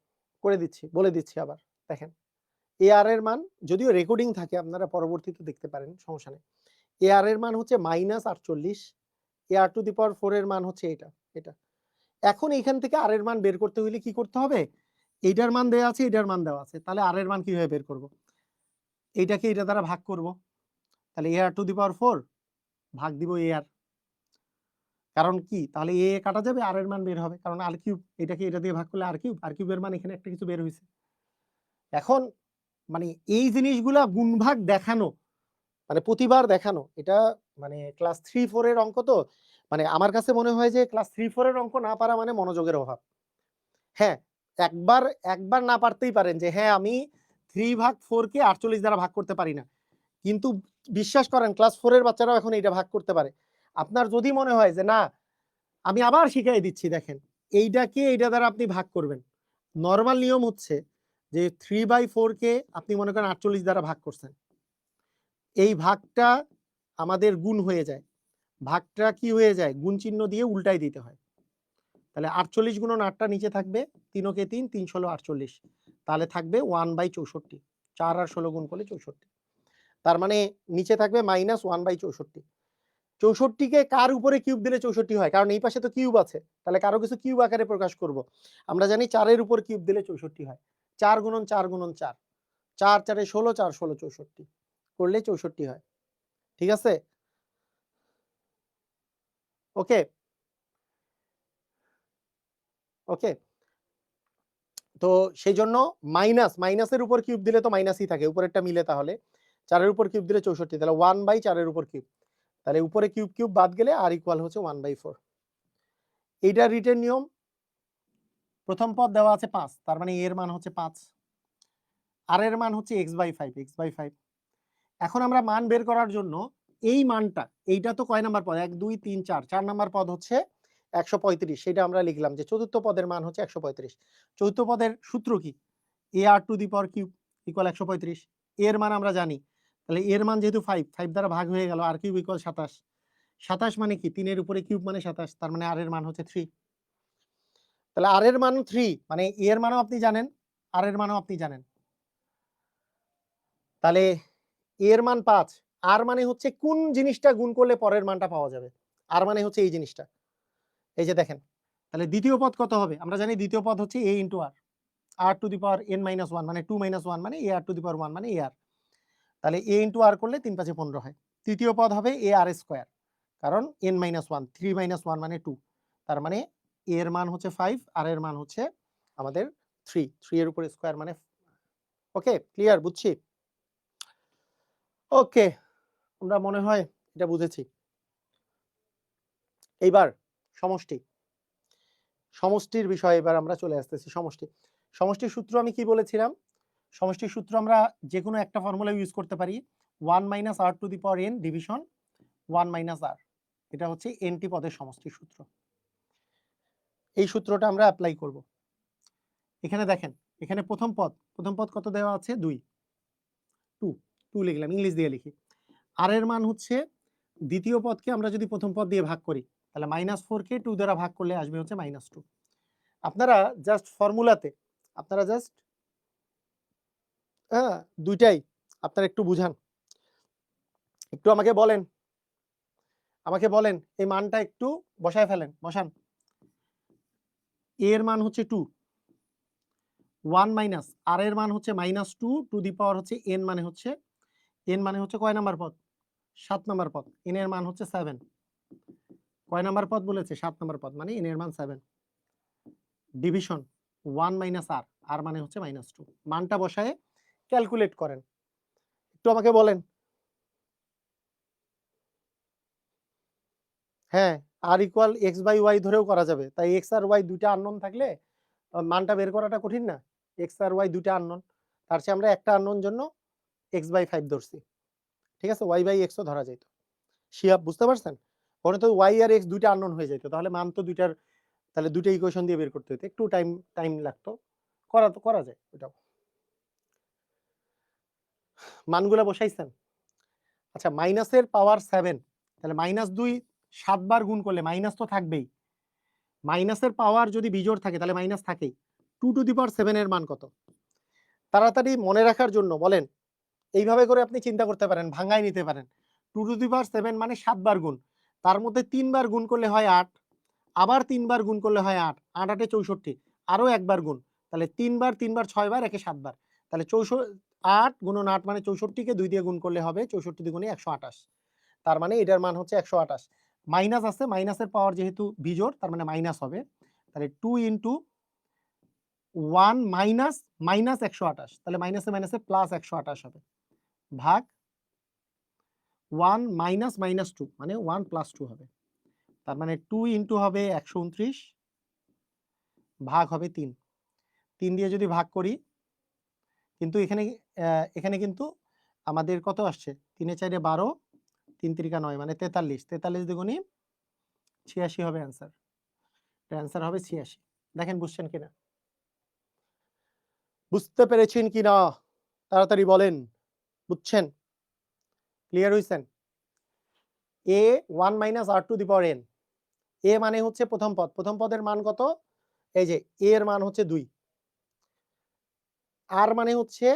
করে দিচ্ছি, বলে দিচ্ছি আবার। দেখেন। ar এর মান যদিও রেকর্ডিং থাকে আপনারা পরবর্তীতে দেখতে পারেন, সমস্যা নেই। ar এর মান হচ্ছে -48, ar টু দি পাওয়ার 4 এর মান হচ্ছে এটা। এখন এইখান থেকে r এর মান বের করতে হইলে কি করতে হবে? এইটার মান দেয়া আছে, এটার মান দেওয়া আছে। তাহলে r এর মান কিভাবে বের করব? এইটাকে এটা দ্বারা ভাগ করব। তাহলে ar টু দি পাওয়ার 4 ভাগ দিব ar। কারণ কি? তাহলে a কাটা যাবে, r এর মান বের হবে। কারণ r কিউব, এটাকে এটা দিয়ে ভাগ করলে r কিউবের মান এখানে একটা কিছু বের হইছে। এখন মানে এই জিনিসগুলা গুণভাগ দেখানো, মানে প্রতিবার দেখানো, এটা মানে ক্লাস 3-4 এর অঙ্ক তো, মানে আমার কাছে মনে হয় যে ক্লাস 3-4 এর অঙ্ক না পারা মানে মনোযোগের অভাব। হ্যাঁ, একবার না পারতেই পারেন যে হ্যাঁ আমি 3/4 কে 48 দ্বারা ভাগ করতে পারি না। কিন্তু বিশ্বাস করেন ক্লাস 4 এর বাচ্চারাও এখন এইটা ভাগ করতে পারে। আপনার যদি মনে হয় যে না, আমি আবার শিখাই দিচ্ছি, দেখেন এইটাকে এইটা দ্বারা আপনি ভাগ করবেন। নরমাল নিয়ম হচ্ছে যে 3/4 কে আপনি মনে করেন 48 দ্বারা ভাগ করছেন। এই ভাগটা আমাদের গুণ হয়ে যায়। ভাগটা কি হয়ে যায়? গুণ চিহ্ন দিয়ে উল্টাই দিতে হয়। তাহলে 48 গুণন 8 টা নিচে থাকবে, 3 কে 3, 3 ষোলো 48। তাহলে থাকবে 1/64। 4 আর 16 গুণ করলে 64। তার মানে নিচে থাকবে -1/64। 64 কে কার উপরে কিউব দিলে 64 হয়? কারণ এই পাশে তো কিউব আছে। তাহলে কারো কিছু কিউব আকারে প্রকাশ করব। আমরা জানি 4 এর উপর কিউব দিলে 64 হয়। 4 গুণন 4 গুণন 4। 4 4 এ 16, 4 16 64 করলে 64 হয়। ঠিক আছে? ওকে? ওকে? তো সেইজন্য মাইনাসের উপর কিউব দিলে তো মাইনাসই থাকে। উপরেরটা মিলে তাহলে। 4 এর উপর কিউব দিলে 64, তাহলে 1/4 এর উপর কিউব। তাহলে উপরে কিউব বাদ গেলে r ইকুয়াল হচ্ছে 1/4। এইটা রিটেন নিয়ম। প্রথম পদ দেওয়া আছে 5, তার মানে এর মান হচ্ছে 5। r এর মান হচ্ছে x/5। এখন আমরা মান বের করার জন্য এই মানটা, এইটা তো কয় নাম্বার পদ? 1 2 3 4, 4 নাম্বার পদ হচ্ছে 135। সেটা আমরা লিখলাম যে চতুর্থ পদের মান হচ্ছে 135। চতুর্থ পদের সূত্র কি? ar two the power cube equal 135। এর মান আমরা জানি। তাহলে এর মান যেহেতু 5 দ্বারা ভাগ হয়ে গেল, r কিউব ইকুয়াল 27। 27 মানে কি? 3 এর উপরে কিউব মানে 27, তার মানে r এর মান হচ্ছে 3। তাহলে r এর মান 3, মানে এর মানও আপনি জানেন, r এর মানও আপনি জানেন। তাহলে এর মান 5, আর মানে হচ্ছে কোন জিনিসটা গুণ করলে পরের মানটা পাওয়া যাবে? আর মানে হচ্ছে এই জিনিসটা। এই যে দেখেন, তাহলে দ্বিতীয় পদ কত হবে? আমরা জানি দ্বিতীয় পদ হচ্ছে a * r, r to the power n - 1 মানে 2 - 1 মানে ar টু দি পাওয়ার 1 মানে ar। তাহলে a * r করলে 3 5 15 হয়। তৃতীয় পদ হবে ar স্কয়ার, কারণ n - 1, 3 - 1 মানে 2। তার মানে a এর মান হচ্ছে 5, r এর মান হচ্ছে আমাদের 3 এর উপর স্কয়ার মানে। ওকে, ক্লিয়ার? বুঝছি? ওকে, আমরা মনে হয় এটা বুঝেছি। এইবার সমষ্টি। সমষ্টির বিষয়ে এবার আমরা চলে আসতেছি। সমষ্টির সূত্র আমি কি বলেছিলাম? সমষ্টির সূত্র আমরা যেকোনো একটা ফর্মুলা ইউজ করতে পারি। 1 - r to the power n division 1 - r। এটা হচ্ছে n টি পদের সমষ্টির সূত্র। এই সূত্রটা আমরা অ্যাপ্লাই করব। এখানে দেখেন, এখানে প্রথম পদ কত দেওয়া আছে? 2 লিখলাম, ইংলিশ দিয়ে লিখি। r এর মান হচ্ছে, দ্বিতীয় পদকে আমরা যদি প্রথম পদ দিয়ে ভাগ করি, তাহলে -4 কে 2 দ্বারা ভাগ করলে আসবে হচ্ছে -2। আপনারা জাস্ট ফর্মুলাতে আপনারা জাস্ট হ্যাঁ, দুইটাই আপনারা একটু বুঝান। একটু আমাকে বলেন এই মানটা একটু বসায় ফেলেন, বসান। a এর মান হচ্ছে 2, 1 মাইনাস r এর মান হচ্ছে -2 টু দি পাওয়ার হচ্ছে n মানে হচ্ছে কয় নাম্বার পদ? 7 নাম্বার পদ। n এর মান হচ্ছে 7। কয় নাম্বার পদ বলেছে? 7 নাম্বার পদ, মানে n এর মান 7, ডিভিশন 1 মাইনাস r, r মানে হচ্ছে -2। মানটা বসায়ে ক্যালকুলেট করেন। একটু আমাকে বলেন। হ্যাঁ, r ইকুয়াল x/y ধরেও করা যাবে। তাই x আর y দুইটা আননোন থাকলে মানটা বের করাটা কঠিন না? x আর y দুইটা আননোন, তার চেয়ে আমরা একটা আননোন জন্য x/5 ধরছি। ঠিক আছে, y/x ও ধরা যাইত। শিহাব বুঝতে পারছেন? ওখানে তো y আর x দুইটা আননোন হয়ে যাইত, তাহলে মান তো দুইটার, তাহলে দুইটা ইকুয়েশন দিয়ে বের করতে হতো, একটু টাইম লাগতো। করা যায় ওটাও। মানগুলা বসাইছেন? আচ্ছা, মাইনাসের পাওয়ার 7, তাহলে -2 7 বার গুণ করলে মাইনাস তো থাকবেই। মাইনাসের পাওয়ার যদি বিজোড় থাকে তাহলে মাইনাস থাকেই। 2 টু দি পাওয়ার 7 এর মান কত? তাড়াতাড়ি মনে রাখার জন্য বলেন, এইভাবে করে আপনি চিন্তা করতে পারেন, ভাঙায় নিতে পারেন। 2 টু দি পাওয়ার 7 মানে 7 বার গুণ, তার মধ্যে 3 বার গুণ করলে হয় 8, আবার 3 বার গুণ করলে হয় 8, 8 8 64, আরো একবার গুণ, তাহলে 3 বার 3 বার 6 বার, একে 7 বার, তাহলে 8 গুণন 8 মানে 64 কে 2 দিয়ে গুণ করলে হবে 64 দ্বিগুণে 128, তার মানে এটার মান হচ্ছে 128। মাইনাস আছে, মাইনাসের পাওয়ার যেহেতু বিজোড় তার মানে মাইনাস হবে, তাহলে 2 ইনটু 1 মাইনাস -128, তাহলে মাইনাসে মাইনাসে প্লাস 128 হবে, ভাগ 1 মাইনাস -2 মানে 1 প্লাস 2 হবে, তার মানে 2 ইনটু হবে 129 ভাগ হবে 3, 3 দিয়ে যদি ভাগ করি, কিন্তু এখানে কিন্তু আমাদের কত আসছে? 3 এ 4 এ 12, 3 3 9 মানে 43, 43 দ্বিগুণে 86 হবে অ্যান্সার। অ্যান্সার হবে 86। দেখেন বুঝছেন কিনা? বুঝতে পেরেছেন কিনা? তাড়াতাড়ি বলেন, বুঝছেন? ক্লিয়ার হইছেন? a 1 minus r to the power n, a মানে হচ্ছে প্রথম পদ, প্রথম পদের মান কত? এই যে a এর মান হচ্ছে 2, r মানে হচ্ছে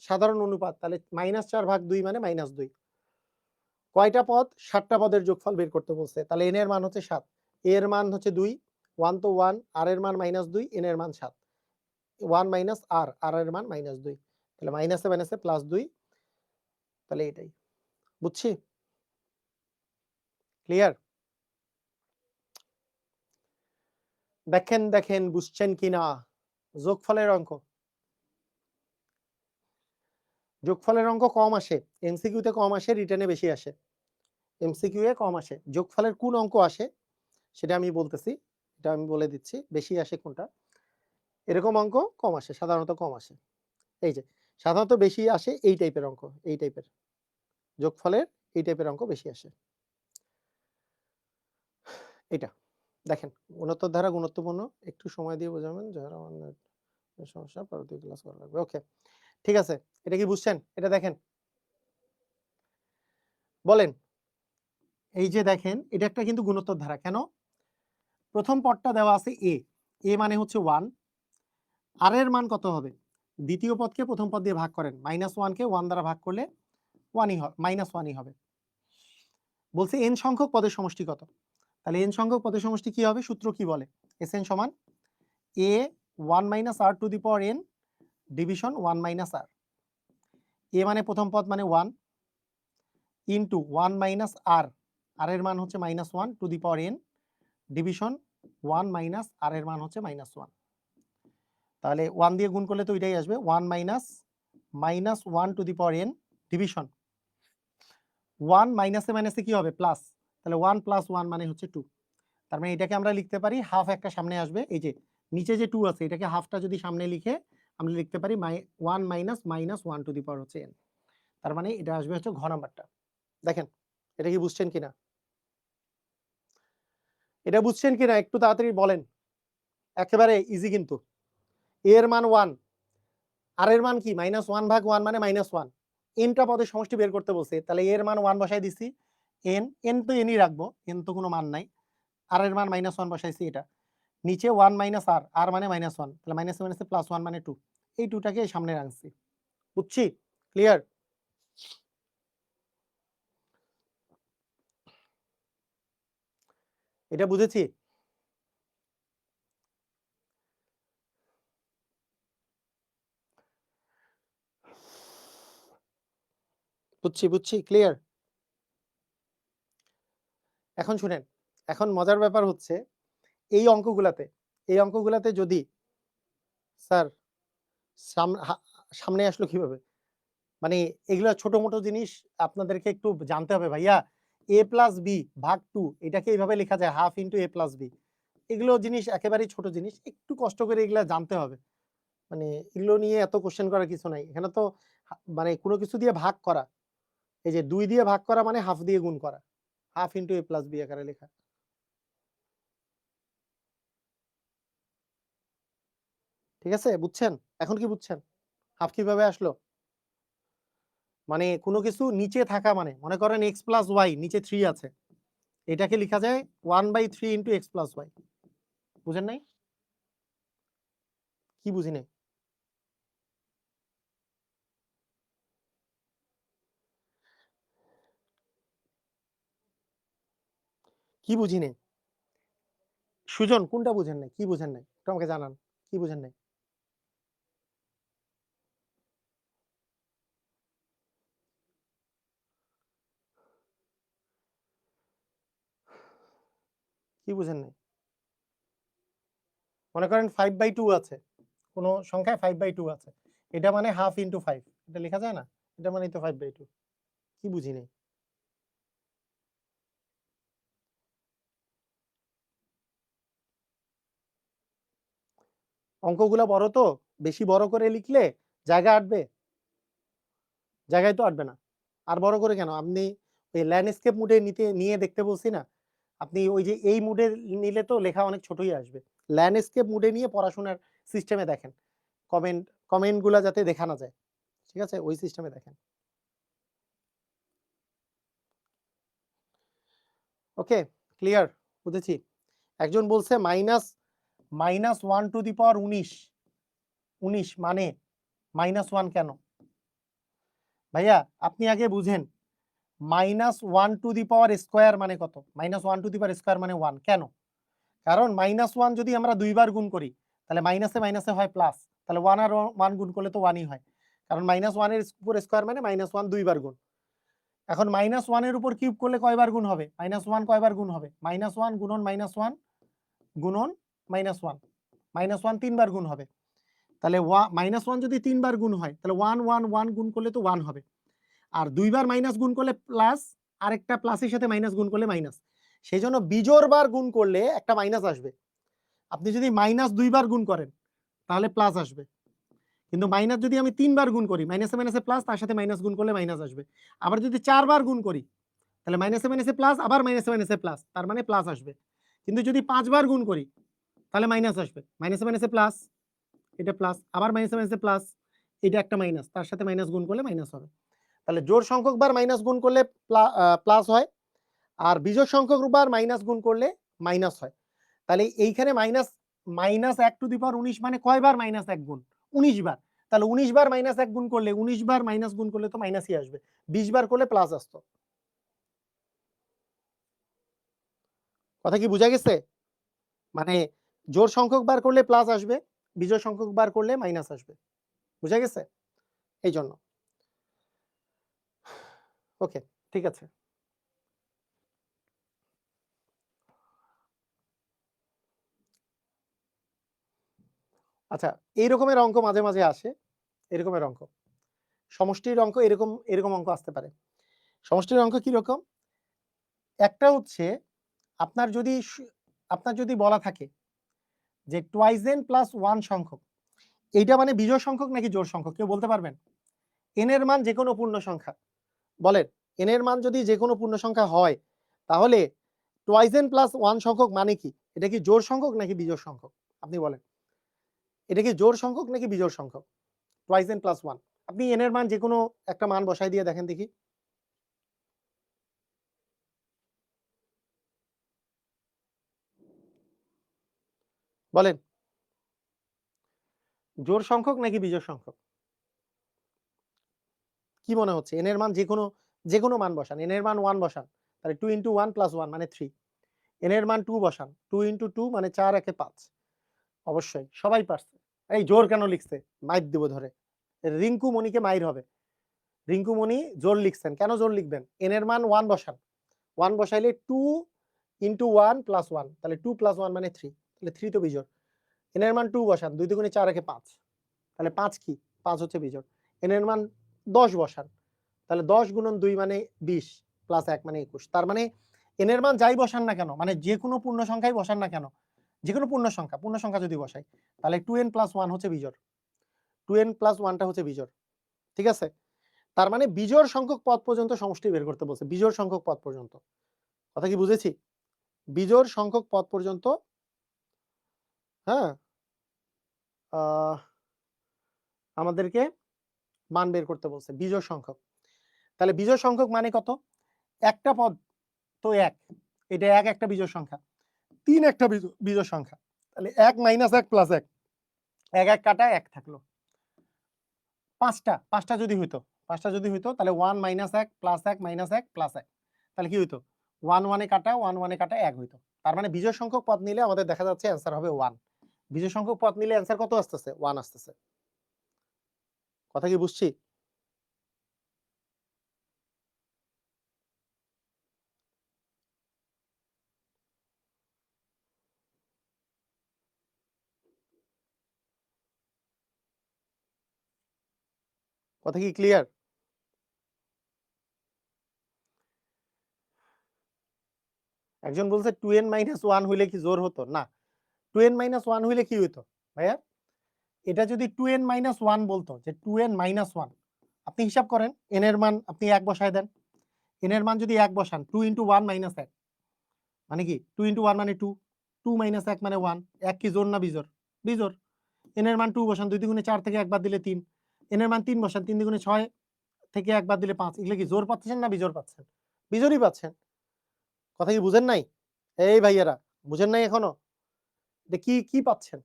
সাধারণ অনুপাত, তাহলে -4 ভাগ 2 মানে -2। কয়টা পদ? 7টা পদের যোগফল বের করতে বলছে, তাহলে n এর মান হচ্ছে 7, a এর মান হচ্ছে 2, 1 তো 1, r এর মান -2, n এর মান 7, 1 মাইনাস r, r এর মান -2, তাহলে মাইনাসে মাইনাসে প্লাস 2, তাহলে এটাই। বুঝছি? ক্লিয়ার? দেখেন বুঝছেন কিনা? যোগফলের অঙ্ক, যোগফলের অঙ্ক কম আসে, এমসিকিউতে কম আসে, রিটেনে বেশি আসে। এমসিকিউ এ কম আসে, যোগফলের কোন অঙ্ক আসে সেটা আমি বলতেছি, এটা আমি বলে দিচ্ছি বেশি আসে কোনটা। এরকম অঙ্ক কম আসে, সাধারণত কম আসে। এই যে সাধারণত বেশি আসে এই টাইপের অঙ্ক, এই টাইপের যোগফলের এই টাইপের অঙ্ক বেশি আসে। এটা দেখেন, গুণোত্তর ধারা গুরুত্বপূর্ণ, একটু সময় দিয়ে বোঝাবেন, যারা সমস্যা পরবর্তী ক্লাস করা লাগবে। ওকে, ঠিক আছে, এটা কি বুঝছেন? এটা দেখেন, বলেন। এই যে দেখেন, এটা একটা কিন্তু গুণোত্তর ধারা। কেন? প্রথম পদটা দেওয়া আছে a, a মানে হচ্ছে 1, r এর মান কত হবে? দ্বিতীয় পদকে প্রথম পদ দিয়ে ভাগ করেন, -1 কে 1 দ্বারা ভাগ করলে 1ই হবে, -1ই হবে। বলছে n সংখ্যক পদের সমষ্টি কত? তাহলে n সংখ্যক পদের সমষ্টি কি হবে? সূত্র কি বলে? Sn সমান a 1 minus r to the power n division 1 minus r। a মানে প্রথম পদ মানে 1 ইনটু 1 মাইনাস r, r এর মান হচ্ছে -1 two the power n division 1 minus r এর মান হচ্ছে -1। তাহলে 1 দিয়ে গুণ করলে তো এটাই আসবে, 1 minus -1 two the power n division 1 মাইনাসে মাইনাসে কি হবে? প্লাস, তাহলে 1 প্লাস 1 মানে হচ্ছে 2। তার মানে এটাকে আমরা লিখতে পারি, হাফ একটা সামনে আসবে, এই যে নিচে যে 2 আছে এটাকে হাফটা যদি সামনে লিখে আমরা লিখতে পারি 1 মাইনাস -1 টু দি পাওয়ার হচ্ছে n। তার মানে এটা আসবে হচ্ছে ঘ নাম্বারটা। দেখেন এটা কি বুঝছেন কিনা? এটা বুঝছেন কিনা একটু তাড়াতাড়ি বলেন। একেবারে ইজি কিন্তু। a এর মান 1, r এর মান কি? -1 ভাগ 1 মানে -1, n টা পদের সমষ্টি বের করতে বলছে, তাহলে a এর মান 1 বসাই দিছি, n তো nই রাখবো, n তো কোনো মান নাই, r এর মান -1 বসাইছি, এটা নিচে 1 মাইনাস r, r মানে -1, তাহলে মাইনাসে মাইনাসে প্লাস 1 মানে 2, এই 2 টাকে সামনে রাখছি। বুঝছি? ক্লিয়ার? এটা বুঝেছি? বুঝছি, ক্লিয়ার? এখন শুনেন, এখন মজার ব্যাপার হচ্ছে এই অঙ্কগুলাতে যদি স্যার সামনে আসলো কিভাবে? মানে এগুলা ছোট-মোটো জিনিস আপনাদেরকে একটু জানতে হবে ভাইয়া। a প্লাস b ভাগ 2 এটাকে এইভাবে লেখা যায় half into a plus b। এগুলো জিনিস একেবারেই ছোট জিনিস। একটু কষ্ট করে এগুলা জানতে হবে। মানে এগুলো নিয়ে এত কোয়েশ্চেন করার কিছু নাই। এখানে তো মানে কোনো কিছু দিয়ে ভাগ করা। এই যে 2 দিয়ে ভাগ করা মানে হাফ দিয়ে গুণ করা। Half into a plus b আকারে লেখা। ঠিক আছে? বুঝছেন? এখন কি বুঝছেন? হাফ কিভাবে আসলো? মানে কোনো কিছু নিচে থাকা মানে মনে করেন x প্লাস y নিচে 3 আছে। এটাকে লিখা যায় 1/3 ইনটু x প্লাস y। বুঝেন নাই? কি বুঝি নাই? কি বুঝি নাই? সুজন কোনটা বুঝেন নাই? কি বুঝেন নাই? একটু আমাকে জানান। কি বুঝেন নাই? কি বুঝেন নাই? মনে করেন 5/2 আছে। কোন সংখ্যায় 5/2 আছে। এটা মানে হাফ ইনটু 5 এটা লেখা যায় না? এটা মানেই তো 5/2 কি বুঝি নাই? অঙ্কগুলা বড় তো, বেশি বড় করে লিখলে জায়গা আটবে? জায়গায় তো আটবে না। আর বড় করে কেন? আপনি ওই ল্যান্ডস্কেপ মুডে নিয়ে দেখতে বলছি না? আপনি ওই যে এই মুডে নিলে তো লেখা অনেক ছোটই আসবে। ল্যান্ডস্কেপ মুডে নিয়ে পড়াশোনার সিস্টেমে দেখেন। কমেন্ট গুলা যাতে দেখা না যায়। ঠিক আছে? ওই সিস্টেমে দেখেন। ওকে, ক্লিয়ার? বুঝেছি। একজন বলছে মাইনাস 1 টু দি পাওয়ার 19 মানে -1 কেন? ভাইয়া আপনি আগে বুঝেন -1 টু দি পাওয়ার স্কয়ার মানে কত? -1 টু দি পাওয়ার স্কয়ার মানে 1 কেন? কারণ -1 যদি আমরা 2 বার গুণ করি তাহলে মাইনাসে মাইনাসে হয় প্লাস। তাহলে 1 আর 1 গুণ করলে তো 1 ই হয়। কারণ -1 এর উপর স্কয়ার মানে -1 2 বার গুণ। এখন -1 এর উপর কিউব করলে কয়বার গুণ হবে? -1 কয়বার গুণ হবে? -1 গুণন -1 গুণন -1 -1 3 বার গুণ হবে। তাহলে -1 যদি 3 বার গুণ হয় তাহলে 1 1 1 গুণ করলে তো 1 হবে। আর 2 বার মাইনাস গুণ করলে প্লাস, আরেকটা প্লাসের সাথে মাইনাস গুণ করলে মাইনাস। সেজন্য বিজোড় বার গুণ করলে একটা মাইনাস আসবে। আপনি যদি -2 বার গুণ করেন তাহলে প্লাস আসবে। কিন্তু মাইনাস যদি আমি 3 বার গুণ করি, মাইনাসে মাইনাসে প্লাস, তার সাথে মাইনাস গুণ করলে মাইনাস আসবে। আবার যদি 4 বার গুণ করি তাহলে মাইনাসে মাইনাসে প্লাস, আবার মাইনাসে মাইনাসে প্লাস, তার মানে প্লাস আসবে। কিন্তু যদি 5 বার গুণ করি তাহলে মাইনাস আসবে। মাইনাসে মাইনাসে প্লাস, এটা প্লাস, আবার মাইনাসে মাইনাসে প্লাস, এটা একটা মাইনাস, তার সাথে মাইনাস গুণ করলে মাইনাস হবে। তাহলে জোড় সংখ্যক বার মাইনাস গুণ করলে প্লাস হয়, আর বিজোড় সংখ্যক বার মাইনাস গুণ করলে মাইনাস হয়। তাহলে এইখানে -1 টু দি পাওয়ার 19 মানে কয়বার -1 গুণ? 19 বার। তাহলে 19 বার -1 গুণ করলে 19 বার মাইনাস গুণ করলে তো মাইনাসই আসবে। 20 বার করলে প্লাস আসতো। কথা কি বুঝা গেছে? মানে জোড় সংখ্যক বার করলে প্লাস আসবে, বিজোড় সংখ্যক বার করলে মাইনাস আসবে। বুঝা গেছে? এই জন্য। ওকে, ঠিক আছে। আচ্ছা, এই রকমের অঙ্ক মাঝে, মাঝে আসে। এরকমের অঙ্ক। সমষ্টির অঙ্ক এরকম অঙ্ক আসতে পারে। সমষ্টির অঙ্ক কিরকম? একটা হচ্ছে আপনার যদি আপনার যদি বলা থাকে যে টুয়াইস n প্লাস 1 সংখ্যক, এইটা মানে বিজোড় সংখ্যক নাকি জোড় সংখ্যক? কেউ বলতে পারবেন? n এর মান যেকোনো পূর্ণ সংখ্যা। বলেন, n এর মান যদি যেকোনো পূর্ণ সংখ্যা হয়, তাহলে টুয়াইস n প্লাস 1 সংখ্যক মানে কি? এটা কি জোড় সংখ্যক নাকি বিজোড় সংখ্যক? আপনি বলেন। এটা কি জোড় সংখ্যক নাকি বিজোড় সংখ্যক? টুয়াইস n প্লাস 1 আপনি n এর মান যেকোনো একটা মান বসাই দিয়ে দেখেন দেখি। বলেন, জোড় সংখ্যক নাকি বিজোড় সংখ্যক? কি মনে হচ্ছে? n এর মান যেকোনো মান বসান। n এর মান 1 বসান। তাহলে 2 * 1 + 1 মানে 3। n এর মান 2 বসান। 2 * 2 মানে 4 একে 5। অবশ্যই সবাই পারছে। এই জোর কেন লিখছে? মাইর দিব ধরে। রিংকু মনিকে মাইর হবে। রিংকু মনি জোর লিখছেন। কেন জোর লিখবেন? n এর মান 1 বসান। 1 বসাইলে 2 ইন্টু 1 প্লাস 1, তাহলে 2 প্লাস 1 মানে 3, তাহলে 3 তো বিজোড়। n এর মান 2 বসান, 2 দুগুণে 4 একে 5, তাহলে 5 কি 5 হচ্ছে বিজোড়। n এর মান 10 বসান, তাহলে 10 গুণন 2 মানে 20 প্লাস 1 মানে 21। তার মানে n এর মান যাই বসান না কেন, মানে যে কোনো পূর্ণ সংখ্যাই বসান না কেন, যে কোনো পূর্ণ সংখ্যা যদি বসাই, তাহলে 2n প্লাস 1 হচ্ছে বিজোড়, 2n প্লাস 1টা হচ্ছে বিজোড়। ঠিক আছে, তার মানে বিজোড় সংখ্যক পদ পর্যন্ত সমষ্টি বের করতে বলছে, বিজোড় সংখ্যক পদ পর্যন্ত। কথা কি বুঝেছি? বিজোড় সংখ্যক পদ পর্যন্ত, হ্যাঁ, আমাদেরকে মান বের করতে বলছে বিজোড় সংখ্যক। তাহলে বিজোড় সংখ্যক মানে কত? একটা পদ তো 1, এটা 1 একটা বিজোড় সংখ্যা, 3 একটা বিজোড় সংখ্যা, তাহলে 1 মাইনাস 1 প্লাস 1, 1 1 কাটা 1 থাকলো। 5টা যদি হইতো, তাহলে 1 মাইনাস 1 প্লাস 1 মাইনাস 1 প্লাস 1, তাহলে কি হইতো? 1 1 এ কাটা 1 1 এ কাটা 1 হইতো। তার মানে বিজোড় সংখ্যক পদ নিলে আমাদের দেখা যাচ্ছে অ্যান্সার হবে 1। বিজোড় সংখ্যক পদ নিলে অ্যান্সার কত আসতেছে? 1 আসতেছে। কথা কি বুঝছি? কথা কি ক্লিয়ার? একজন বলছে 2n মাইনাস 1 হইলে কি জোর হতো? না, 2n মাইনাস 1 হইলে কি হইতো ভাইয়া? এটা যদি 2n মাইনাস 1 বলতো, যে 2n মাইনাস 1, আপনি হিসাব করেন, n এর মান আপনি 1 বসায় দেন, n এর মান যদি 1 বসান, 2 ইন্টু 1 মাইনাস 1 মানে কি? 2 ইন্টু 1 মানে 2, 2 মাইনাস 1 মানে 1, 1 কি জোর না বিজোড়? বিজোড়। n এর মান 2 বসান, 2 দুগুণে 4 থেকে 1 বাদ দিলে 3, n এর মান 3 বসান, 3 দুগুণে 6 থেকে 1 বাদ দিলে 5, এগুলো কি জোর পাচ্ছেন না বিজোড় পাচ্ছেন? বিজোড়ই পাচ্ছেন। কথা কি বুঝেন নাই? এই ভাইয়ারা, বুঝেন নাই এখনো? এটা কি কি পাচ্ছেন?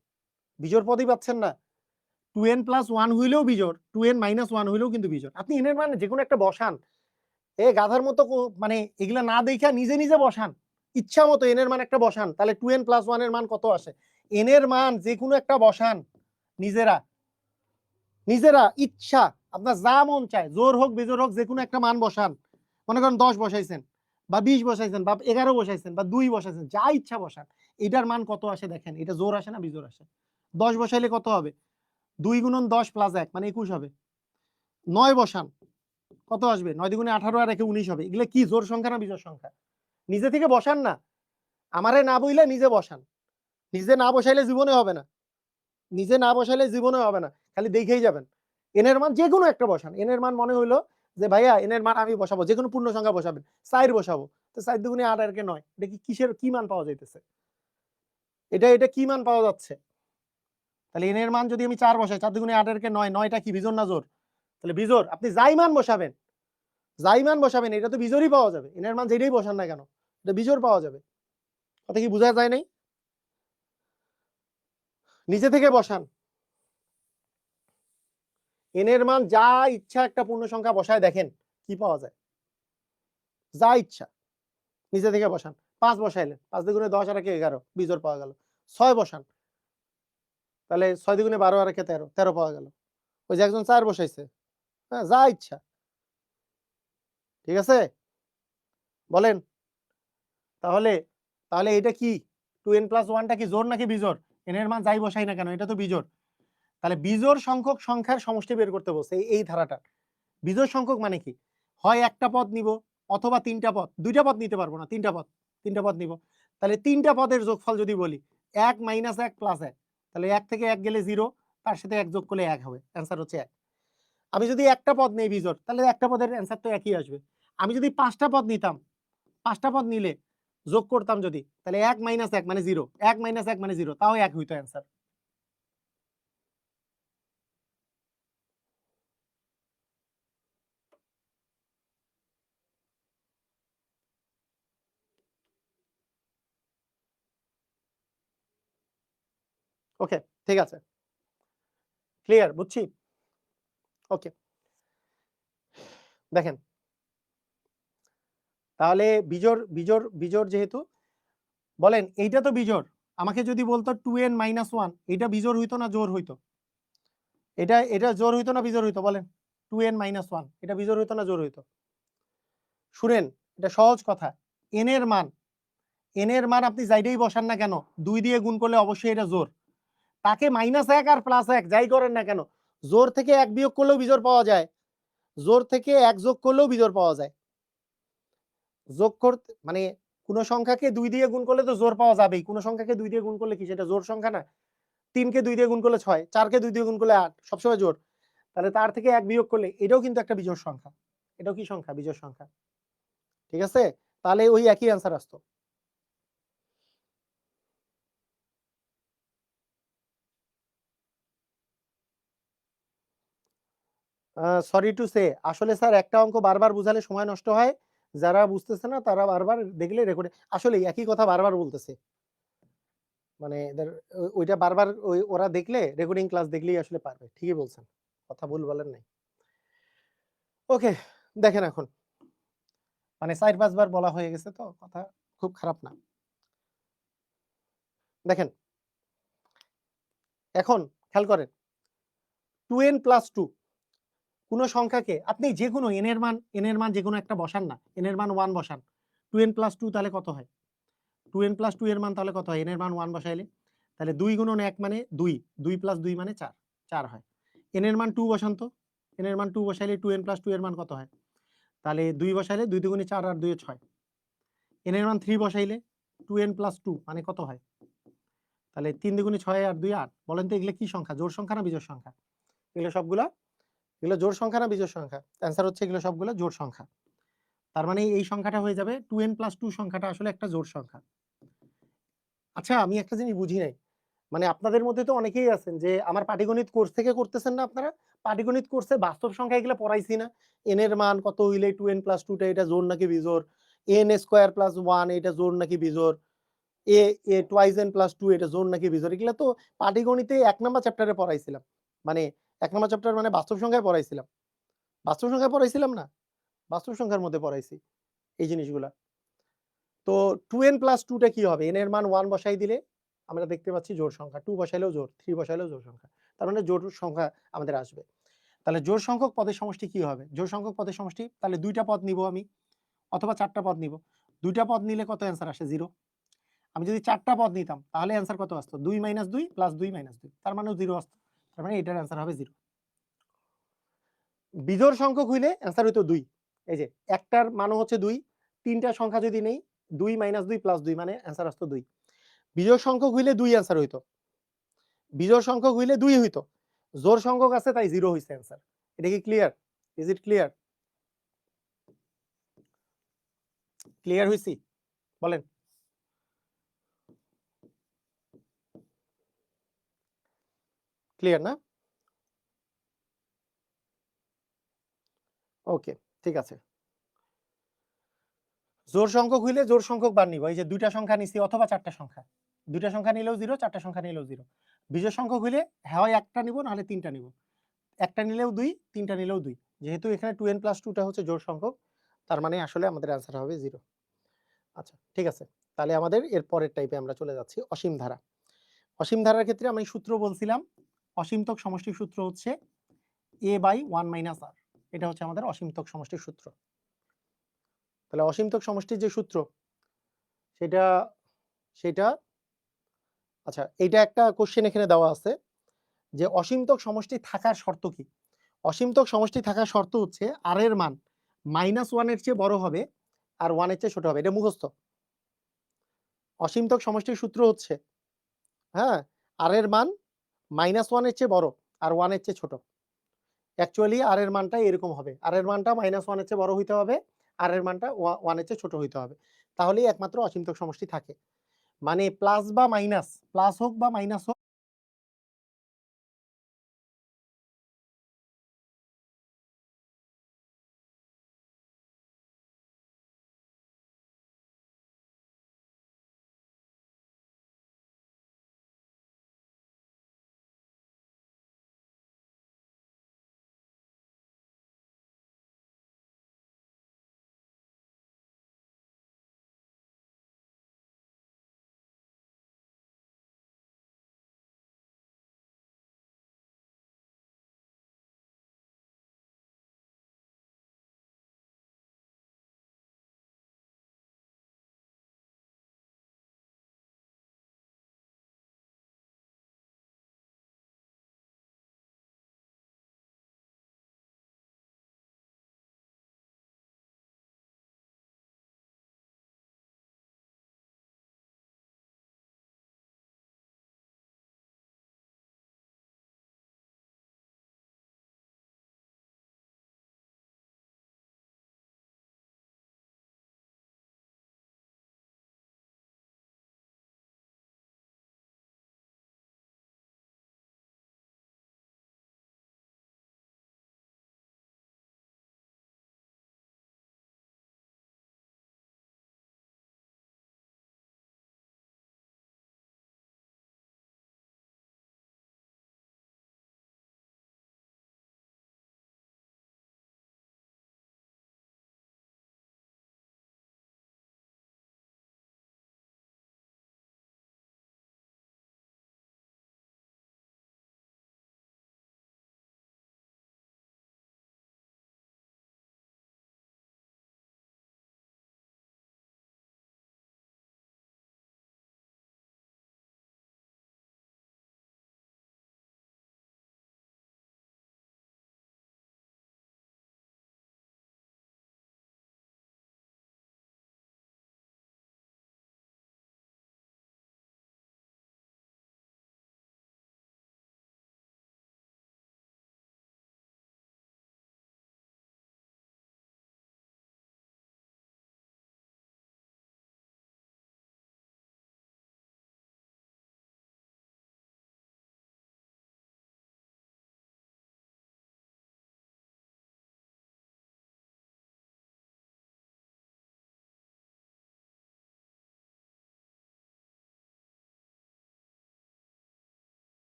বিজোড় পদই পাচ্ছেন না? 2n প্লাস 1 হইলেও বিজোড়, 2n মাইনাস 1 হইলেও কিন্তু বিজোড়। আপনি n এর মান যে কোনো একটা বসান, গাধার মতো মানে এগুলা না দেখা নিজে নিজে বসান, ইচ্ছা মতো n এর মান একটা বসান, তাহলে 2n প্লাস 1 এর মান কত আসে? n এর মান যে কোনো একটা বসান, নিজেরা নিজেরা ইচ্ছা আপনার যা মন চায়, জোর হোক বেজোর হোক, যে কোনো একটা মান বসান। মনে করেন 10 বসাইছেন বা 20 বসাইছেন বা 11 বসাইছেন বা 2 বসাইছেন, যা ইচ্ছা বসান, এটার মান কত আসে দেখেন। এটা জোর আসে না বিজোড় আসে? 10 বসাইলে কত হবে? 2 গুণন 10 প্লাস 1 মানে 21 হবে। 9 বসান, কত আসবে? 9 দুগুণে 18 আর 1 19 হবে। এগুলো কি জোড় সংখ্যা না বিজোড় সংখ্যা? নিজে থেকে বসান না, আমারে না বইলে নিজে বসান। নিজে না বসাইলে জীবনে হবে না, নিজে না বসাইলে জীবনে হবে না, খালি দেখেই যাবেন। n এর মান যে কোনো একটা বসান। n এর মান মনে হইলো যে ভাইয়া n এর মান আমি বসাবো, যে কোনো পূর্ণ সংখ্যা বসাবেন, 4 বসাবো, তো 4 দুগুণে 8 আর 9, এটা কি কিসের কি মান পাওয়া যাইতেছে? এটা কি মান পাওয়া যাচ্ছে? তাহলে n এর মান যদি আমি 4 বসাই, 4 দুগুণে 8 আর 9, 9টা কি বিজোড় না জোড়? তাহলে বিজোড়। আপনি যাই মান বসাবেন, এটা তো বিজোড়ই পাওয়া যাবে। n এর মান যেটাই বসান না কেন, এটা বিজোড় পাওয়া যাবে। কথা কি বোঝা যায় নাই? নিজে থেকে বসান, n এর মান যা ইচ্ছা একটা পূর্ণ সংখ্যা বসায় দেখেন কি পাওয়া যায়, যা ইচ্ছা নিজে থেকে বসান। 5 বসাইলেন, 5 দুগুণে 10 আর 11, বিজোড় পাওয়া গেল। 6 বসান, তাহলে 6 দুগুণে 12 আর 13, 13 পাওয়া গেল। ওই যে একজন 4 বসাইছে, হ্যাঁ, যা ইচ্ছা। ঠিক আছে, বলেন তাহলে, এটা কি 2n প্লাস 1টা কি জোড় নাকি বিজোড়? n এর মান যাই বসাই না কেন, এটা তো বিজোড়। তাহলে বিজোড় সংখ্যক সংখ্যার সমষ্টি বের করতে বলছে এই ধারাটা। বিজোড় সংখ্যক মানে কি? হয় একটা পদ নিব অথবা 3টা পদ, 2টা পদ নিতে পারবো না, 3টা পদ নিব। তাহলে 3টা পদের যোগফল যদি বলি 1 মাইনাস 1 প্লাস 1, তাহলে 1 থেকে 1 গেলে 0, তার সাথে 1 যোগ করলে 1 হবে, অ্যান্সার হচ্ছে 1। আমি যদি একটা পদ নেই বিজোড়, তাহলে একটা পদের অ্যান্সার তো একই আসবে। আমি যদি 5টা পদ নিতাম, 5টা পদ নিলে যোগ করতাম যদি, তাহলে 1 মাইনাস 1 মানে 0, 1 মাইনাস 1 মানে 0, তাও 1 হইতো অ্যান্সার। ওকে, ঠিক আছে, ক্লিয়ার, বুঝছি। ওকে, দেখেন তাহলে বিজোড় বিজোড় বিজোড় যেহেতু, বলেন এইটা তো বিজোড়। আমাকে যদি বলতো 2n মাইনাস 1, এটা বিজোড় হইতো না জোড় হইতো? এটা জোড় হইতো না বিজোড় হইতো? বলেন 2n মাইনাস 1, এটা বিজোড় হইতো না জোড় হইতো? শুনেন, এটা সহজ কথা। n এর মান এন এর মান আপনি যাইটাই বসান না কেন 2 দিয়ে গুণ করলে অবশ্যই এটা জোর, তাকে -1 আর +1 যাই করেন না কেন জোর থেকে 1 বিয়োগ করলেও বিজোড় পাওয়া যায়, জোর থেকে 1 যোগ করলেও বিজোড় পাওয়া যায়। যোগ করতে মানে কোন সংখ্যাকে 2 দিয়ে গুণ করলে তো জোর পাওয়া যাবেই, কোন সংখ্যাকে 2 দিয়ে গুণ করলে কি সেটা জোর সংখ্যা না? 3 কে 2 দিয়ে গুণ করলে 6, 4 কে 2 দিয়ে গুণ করলে 8, সবসময় জোর। তাহলে তার থেকে 1 বিয়োগ করলে এটাও কিন্তু একটা বিজোড় সংখ্যা, এটাও কি সংখ্যা? বিজোড় সংখ্যা। ঠিক আছে, তাহলে ওই একই অ্যান্সার আসতো। সরি টু সে, আসলে স্যার একটা অঙ্ক বারবার বুঝালে সময় নষ্ট হয়, যারা বুঝতেছে না তারা বারবার দেখলে রেকর্ডে আসলে একই কথা বারবার বলতেছে, মানে এদের ওইটা বারবার ওরা দেখলে রেকর্ডিং ক্লাস দেখলেই আসলে পারবে। ঠিকই বলছেন, কথা ভুল বলেন নাই। ওকে, দেখেন এখন মানে 4-5 বার বলা হয়ে গেছে তো কথা খুব খারাপ না। দেখেন এখন খেয়াল করেন 2n + 2 কোন সংখ্যাকে আপনি যে কোনো n এর মান যে কোনো একটা বসান না, n এর মান 1 বসান, 2n + 2 তাহলে কত হয়? 2n + 2 এর মান তাহলে কত হয়? n এর মান 1 বসাইলে তাহলে 2 × 1 মানে 2, 2 + 2 মানে 4, 4 হয়। n এর মান 2 বসান তো, n এর মান 2 বসাইলে 2n + 2 এর মান কত হয়? তাহলে 2 বসাইলে 2 × 4 আর 2 6, n এর মান 3 বসাইলে 2n + 2 মানে কত হয়? তাহলে 3 × 6 আর 2 8। বলেন তো এগুলো কি সংখ্যা? জোড় সংখ্যা না বিজোড় সংখ্যা? এগুলো সবগুলা এগুলো জোড় সংখ্যা না বিজোড় সংখ্যা? অ্যান্সার হচ্ছে এগুলো সবগুলো জোড় সংখ্যা। তার মানে এই সংখ্যাটা হয়ে যাবে 2n + 2 সংখ্যাটা আসলে একটা জোড় সংখ্যা। আচ্ছা আমি একটা জিনিস বুঝি নাই, মানে আপনাদের মধ্যে তো অনেকেই আছেন যে আমার পাটিগণিত কোর্স থেকে করতেছেন না আপনারা? পাটিগণিত কোর্সে বাস্তব সংখ্যা এগুলো পড়াইছি না? n এর মান কত হইলে 2n + 2 টা এটা জোড় নাকি বিজোড়? n² + 1 এটা জোড় নাকি বিজোড়? a twice n + 2 এটা জোড় নাকি বিজোড়? এগুলা তো পাটিগণিতে 1 নাম্বার চ্যাপ্টারে পড়াইছিলাম। মানে 1 নাম্বার চ্যাপ্টার মানে বাস্তব সংখ্যায় পড়াইছিলাম। বাস্তব সংখ্যায় পড়াইছিলাম না? বাস্তব সংখ্যার মধ্যে পড়াইছি এই জিনিসগুলা। তো 2n + 2 টা কি হবে? n এর মান 1 বসাই দিলে আমরা দেখতে পাচ্ছি জোড় সংখ্যা। 2 বসাইলেও জোড়, 3 বসাইলেও জোড় সংখ্যা। তার মানে জোড় সংখ্যা আমাদের আসবে। তাহলে জোড় সংখ্যক পদের সমষ্টি কি হবে? জোড় সংখ্যক পদের সমষ্টি তাহলে 2 টা পদ নিব আমি অথবা 4 টা পদ নিব। 2 টা পদ নিলে কত অ্যান্সার আসে? 0। আমি যদি 4 টা পদ নিতাম তাহলে অ্যান্সার কত আসতো? 2 - 2 + 2 - 2 তার মানেও 0 আসতো। তার মানে এটার অ্যান্সার হবে 0। বিজোড় সংখ্যক হইলে অ্যান্সার হইতো 2। এই যে একটার মানও হচ্ছে 2, 3 টা সংখ্যা যদি নেই 2 - 2 + 2 মানে অ্যান্সার আসতো 2। বিজোড় সংখ্যক হইলে 2 অ্যান্সার হইতো। বিজোড় সংখ্যক হইলে 2 হইতো। জোড় সংখ্যক আছে তাই 0 হইছে অ্যান্সার। এটা কি clear? Is it clear? Clear হইছি? বলেন। ক্লিয়ার না? ওকে, ঠিক আছে। জোড় সংখ্যক হইলে জোড় সংখ্যক বার নিব। এই যে 2 টা সংখ্যা নিছি অথবা 4 টা সংখ্যা। 2 টা সংখ্যা নিলেও 0, 4 টা সংখ্যা নিলেও 0। বিজোড় সংখ্যক হইলে হয় একটা নিব নাহলে 3 টা নিব। একটা নিলেও 2, 3 টা নিলেও 2। যেহেতু এখানে 2n + 2 টা হচ্ছে জোড় সংখ্যক, তার মানে আসলে আমাদের অ্যান্সার হবে 0। আচ্ছা, ঠিক আছে। তাহলে আমাদের এর পরের টাইপে আমরা চলে যাচ্ছি অসীম ধারা। অসীম ধারার ক্ষেত্রে আমি সূত্র বলছিলাম, অসীমতক সমষ্টির সূত্র হচ্ছে a/1 - r। এটা হচ্ছে আমাদের অসীমতক সমষ্টির সূত্র। তাহলে অসীমতক সমষ্টির যে সূত্র সেটা সেটা আচ্ছা এইটা একটা কোশ্চেন এখানে দেওয়া আছে যে অসীমতক সমষ্টি থাকার শর্ত কি? অসীমতক সমষ্টি থাকার শর্ত হচ্ছে r এর মান -1 এর চেয়ে বড় হবে আর 1 এর চেয়ে ছোট হবে। এটা মুখস্থ। অসীমতক সমষ্টির সূত্র হচ্ছে হ্যাঁ, r এর মান -1 এর চেয়ে বড় আর 1 এর চেয়ে ছোট। অ্যাকচুয়ালি r এর মানটা এরকম হবে। r এর মানটা -1 এর চেয়ে বড় হইতে হবে, r এর মানটা 1 এর চেয়ে ছোট হইতে হবে। তাহলেই একমাত্র অসীমতক সমষ্টি থাকে। মানে প্লাস বা মাইনাস, প্লাস হোক বা মাইনাস হোক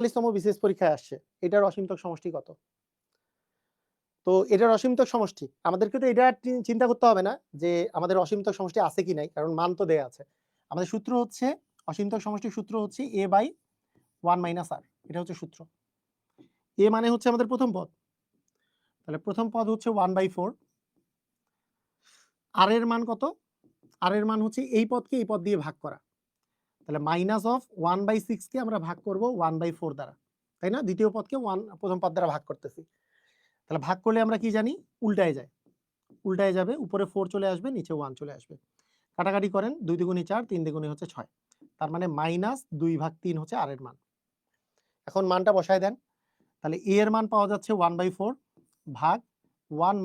40তম বিসিএস পরীক্ষায় আসছে। এটার অসীমতক সমষ্টি কত? তো এটার অসীমতক সমষ্টি আমাদেরকে তো এটা চিন্তা করতে হবে না যে আমাদের অসীমতক সমষ্টি আছে কি নাই, কারণ মান তো দেয়া আছে। আমাদের সূত্র হচ্ছে অসীমতক সমষ্টির সূত্র হচ্ছে a/1 - r। এটা হচ্ছে সূত্র। a মানে হচ্ছে আমাদের প্রথম পদ। তাহলে প্রথম পদ হচ্ছে 1/4। r এর মান কত? r এর মান হচ্ছে এই পদকে এই পদ দিয়ে ভাগ করা। তাহলে -1/6 কে আমরা ভাগ করব 1/4 দ্বারা, তাই না? দ্বিতীয় পদকে প্রথম পদ দ্বারা ভাগ করতেছি। তাহলে ভাগ করলে আমরা কি জানি? উল্টায় যায়। উল্টায় যাবে, উপরে 4 চলে আসবে, নিচে 1 চলে আসবে। কাটাকাটি করেন, 2 দ্বিগুণে 4, 3 দ্বিগুণে হচ্ছে 6। তার মানে -2/3 হচ্ছে r এর মান। এখন মানটা বসায় দেন। তাহলে a এর মান পাওয়া যাচ্ছে 1/4 ভাগ 1